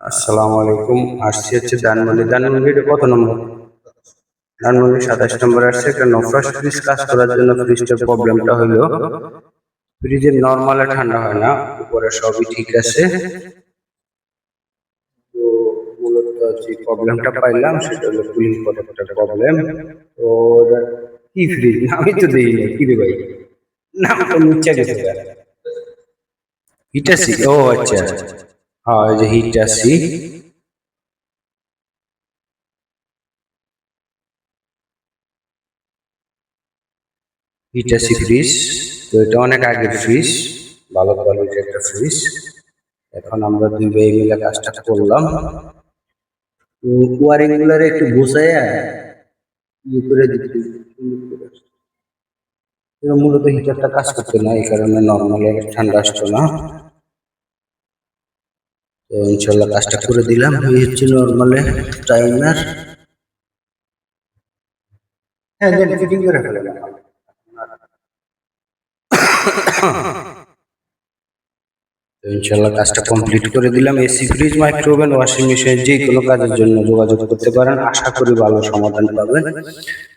আসসালামু আলাইকুম। আসছি হচ্ছে ধানমন্ডি কত নম্বর? ধানমন্ডি 27 নম্বর আসছে। একটা নফরাস ফ্রিজ কাজ করার জন্য ফ্রিজটার প্রবলেমটা হলো ফ্রিজের নর্মালে ঠান্ডা হয় না, উপরে সবই ঠিক আছে। তো মূলত যে প্রবলেমটা পাইলাম সেটা হলো কুলিং প্রোডাক্টের প্রবলেম। তো কি ফ্রিজ? আমি তো দেই না কি রে ভাই, নামটা নিচে গেছে। হিটাসি, ও আচ্ছা, হ্যাঁ এই যে হিটাসি। Hitachi fridge. তো এটা অনেক আগের ফ্রিজ, ভালো কোয়ালিটির একটা ফ্রিজ। এখন আমরা দুই ভাই মিলে কাজটা করলাম। ওয়ারিং গুলার একটু গুছাইয়া ইয়ে করে দিচ্ছি। মূলত হিটারটা কাজ করছে না, এই কারণে নর্মালি ঠান্ডা আসতো না। তো ইনশাল্লাহ কাজটা করে দিলাম। এই হচ্ছে নর্মালে টাইমার। হ্যাঁ দেন ফিটিং করে ফেলেন। ইনশাল্লাহ কাজটা কমপ্লিট করে দিলাম। AC, fridge, microwave, washing machine যে কোনো কাজের জন্য যোগাযোগ করতে পারেন, আশা করি ভালো সমাধান পাবেন।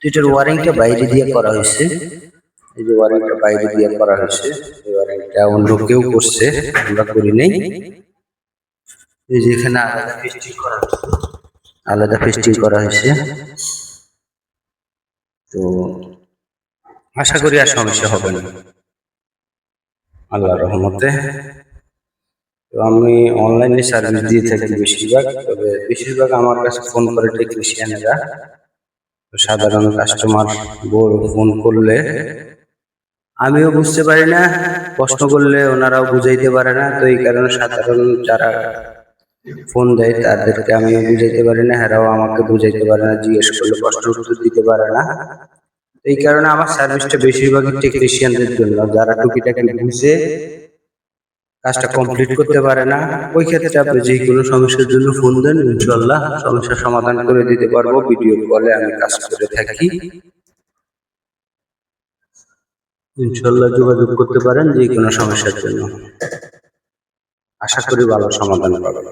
এটার ওয়ারিংটা বাইরে দিয়ে করা হয়েছে, এই যে ওয়ারিংটা বাইরে দিয়ে করা হয়েছে। এই ওয়ারিংটা অন্য কেউ করছে, আমরা করি নাই। এই যে এখানে আলাদা ফিস্টিং করা হয়েছে। তো আশা করি আর সমস্যা হবে না আল্লাহর রহমতে। তো আমি অনলাইনে সার্ভিস দিয়ে থাকি বেশিরভাগ আমার কাছে ফোন করে টেকনিশিয়ানেরা। তো সাধারণ কাস্টমার বড় ফোন করলে আমিও বুঝতে পারি না, প্রশ্ন করলে ওনারাও বুঝাইতে পারে না। তো এই কারণে সাধারণ যারা ফোন দেয় তাদেরকে আমিও বুঝাইতে পারি না, এরাও আমাকে বুঝাইতে পারে না, জিজ্ঞেস করলে প্রশ্ন উত্তর দিতে পারে না। এই কারণে আমার সার্ভিসটা বেশিরভাগই টেকনিশিয়ানদের জন্য, যারা টুকিটাকি বুঝে কাজটা কমপ্লিট করতে পারে না। ওই ক্ষেত্রে আপনি যে কোনো সমস্যার জন্য ফোন দেন, ইনশাল্লাহ সমস্যার সমাধান করে দিতে পারবো। ভিডিও কলে আমি কাজ করে থাকি, ইনশাল্লাহ যোগাযোগ করতে পারেন যে কোনো সমস্যার জন্য। আশা করি ভালো সমাধান পাবেন।